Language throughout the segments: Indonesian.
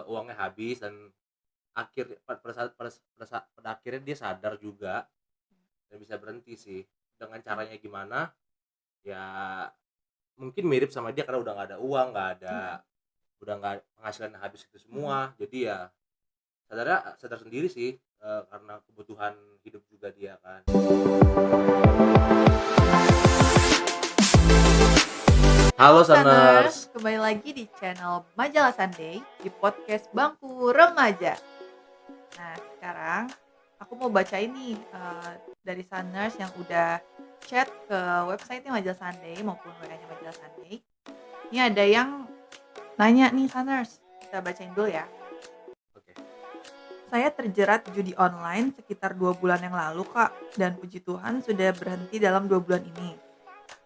uangnya habis dan pada akhirnya dia sadar juga dan bisa berhenti sih. Dengan caranya gimana, ya mungkin mirip sama dia karena udah nggak ada uang, Iya. udah nggak penghasilan habis itu Mhm. semua. Jadi ya sadar sendiri sih, karena kebutuhan hidup juga dia kan. Halo Halo Saners, Saners. kembali lagi di channel Majalah Sunday di podcast Bangku Remaja. Nah, sekarang aku mau baca ini dari Saners yang udah chat ke website Majalah Sunday maupun WA-nya Majalah Sunday. Ini ada yang nanya nih Saners, kita bacain dulu ya. Oke. Saya terjerat judi online sekitar 2 bulan yang lalu Kak, dan puji Tuhan sudah berhenti dalam 2 bulan ini.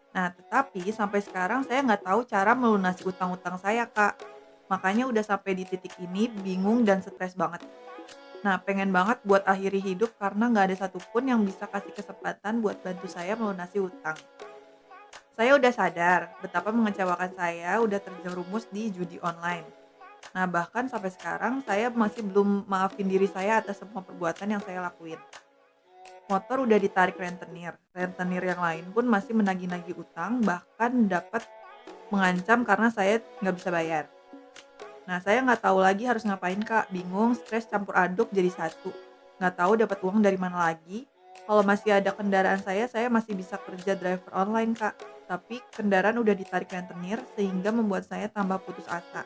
Nah, tetapi sampai sekarang saya nggak tahu cara melunasi utang-utang saya, Kak. Makanya udah sampai di titik ini bingung dan stres banget. Nah, pengen banget buat akhiri hidup karena nggak ada satupun yang bisa kasih kesempatan buat bantu saya melunasi utang. Saya udah sadar betapa mengecewakan saya udah terjerumus di judi online. Nah, bahkan sampai sekarang saya masih belum maafin diri saya atas semua perbuatan yang saya lakuin. Motor udah ditarik rentenir, rentenir yang lain pun masih menagih-nagih utang, bahkan dapat mengancam karena saya nggak bisa bayar. Nah, saya nggak tahu lagi harus ngapain Kak, bingung, stres campur aduk jadi satu. Nggak tahu dapat uang dari mana lagi. Kalau masih ada kendaraan saya masih bisa kerja driver online Kak. Tapi kendaraan udah ditarik rentenir sehingga membuat saya tambah putus asa.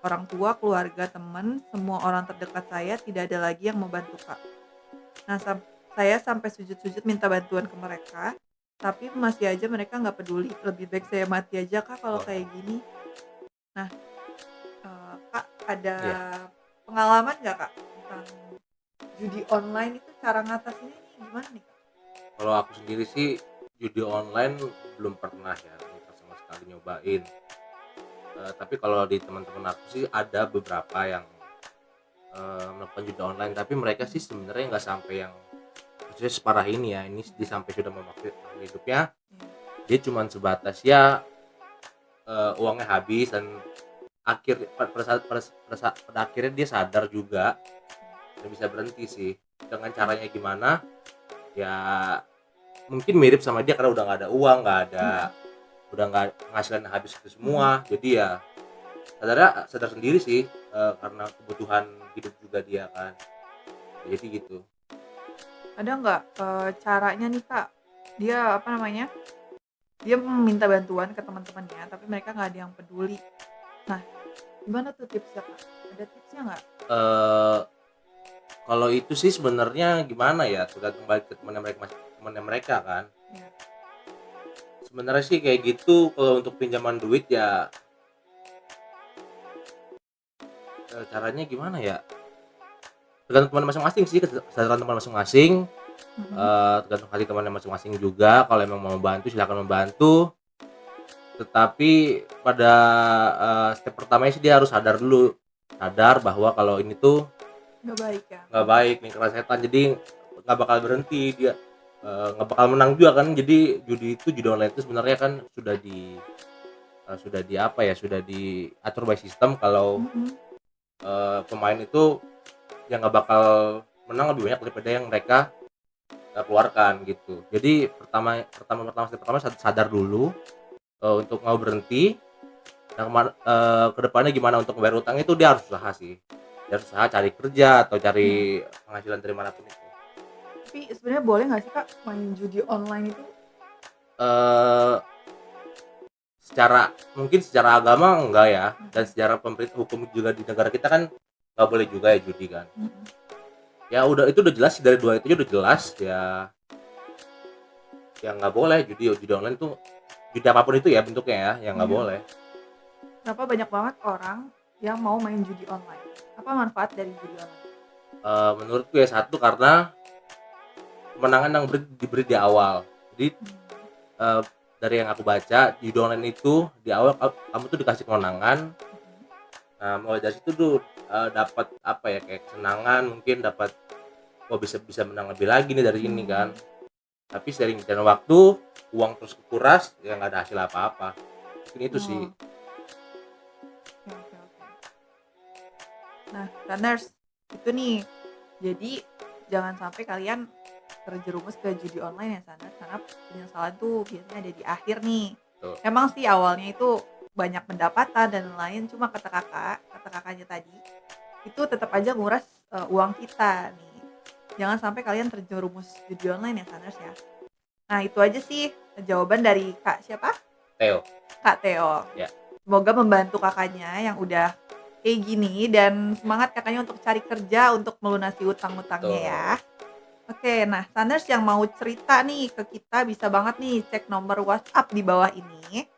Orang tua, keluarga, teman, semua orang terdekat saya tidak ada lagi yang mau bantu Kak. Nah, saya sampai sujud-sujud minta bantuan ke mereka, tapi masih aja mereka nggak peduli. Lebih baik saya mati aja Kak kalau Waduh. kayak gini. Nah, Kak, ada Iya. pengalaman nggak Kak tentang judi online itu cara ngatasinnya nih gimana nih Kak? Kalau aku sendiri sih judi online belum pernah ya, belum pernah sama sekali nyobain. Tapi kalau di teman-teman aku sih ada beberapa yang, melakukan judi online, tapi mereka sih Mhm. sebenarnya nggak sampai yang maksudnya separah ini ya, ini dia Iya, sampai sudah memakai hidupnya, iya. dia cuman sebatas ya, uangnya habis dan pada akhirnya dia sadar juga dan bisa berhenti sih. Dengan caranya gimana, ya mungkin mirip sama dia karena udah nggak ada uang, Mhm, udah nggak penghasilan habis itu mhm. semua. Jadi ya sadar sendiri sih, karena kebutuhan hidup juga dia kan. Jadi gitu. Ada nggak, caranya nih Kak, dia apa namanya, dia meminta bantuan ke teman-temannya tapi mereka nggak ada yang peduli. Nah, gimana tuh tipsnya Kak? Ada tipsnya nggak? Eee, Kalau itu sih sebenarnya gimana ya, tergantung balik ke temannya mereka kan. Iya. Sebenarnya sih kayak gitu kalau untuk pinjaman duit ya, caranya gimana ya, tergantung teman masing-masing sih, kesadaran teman masing-masing, Mhm. tergantung hati temannya masing-masing juga. Kalau emang mau bantu silakan membantu, tetapi pada, step pertamanya sih dia harus sadar dulu, sadar bahwa kalau ini tuh Nggak baik ya? nggak baik, lingkaran setan. Jadi nggak bakal berhenti dia, nggak bakal menang juga kan. Jadi judi online itu sebenarnya kan sudah di apa ya, sudah diatur by sistem kalau, Mhm. pemain itu yang nggak bakal menang lebih banyak daripada yang mereka, keluarkan gitu. Jadi step pertama sadar dulu, untuk mau berhenti dan ke depannya gimana untuk membayar utang itu dia harus usaha sih. Dia harus usaha cari kerja atau Iya. cari penghasilan dari mana pun itu. Tapi sebenarnya boleh nggak sih Kak main judi online itu? Eee, secara agama enggak ya, dan Mhm, secara hukum juga di negara kita kan nggak boleh juga ya judi kan. mhm. Ya udah itu udah jelas sih, dari dua itu aja udah jelas ya, yang nggak boleh judi judi online tuh, judi apapun itu ya bentuknya ya, yang nggak Iya. boleh. Kenapa banyak banget orang yang mau main judi online? Apa manfaat dari judi online? Menurutku ya satu karena kemenangan yang diberi di awal. Jadi, Mmm, eee, dari yang aku baca judi online itu di awal kamu tuh dikasih kemenangan. mhm. Nah, mulai dari situ tuh, dapat apa ya, kayak kesenangan mungkin dapat, "Oh, bisa bisa menang lebih lagi nih dari ini," kan. Mmm, Tapi sering berjalan waktu, uang terus kekuras, ya nggak ada hasil apa-apa. Mungkin itu sih. oh, oke, oke, oke. Nah, Runners, itu nih. Jadi jangan sampai kalian terjerumus ke judi online ya Sanas, karena penyesalan tuh biasanya ada di akhir nih. Tuh. Emang sih awalnya itu banyak pendapatan dan lain, cuma kata kakaknya tadi, itu tetap aja nguras uang kita nih. Jangan sampai kalian terjerumus judi online ya Sanas ya. Nah itu aja sih jawaban dari Kak siapa? Theo. Kak Theo. Ya. Semoga membantu kakaknya yang udah kayak gini dan semangat kakaknya untuk cari kerja untuk melunasi utang-utangnya ya. Oke, nah Sanders yang mau cerita nih ke kita bisa banget nih cek nomor WhatsApp di bawah ini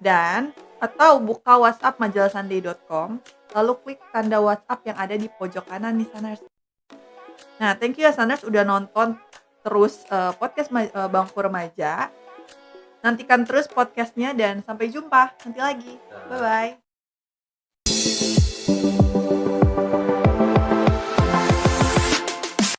dan atau buka WhatsApp majalahsunday.com lalu klik tanda WhatsApp yang ada di pojok kanan nih Sanders. Nah, thank you ya Sanders udah nonton terus podcast Bangku Remaja. Nantikan terus podcastnya dan sampai jumpa nanti lagi. Nah. Bye bye.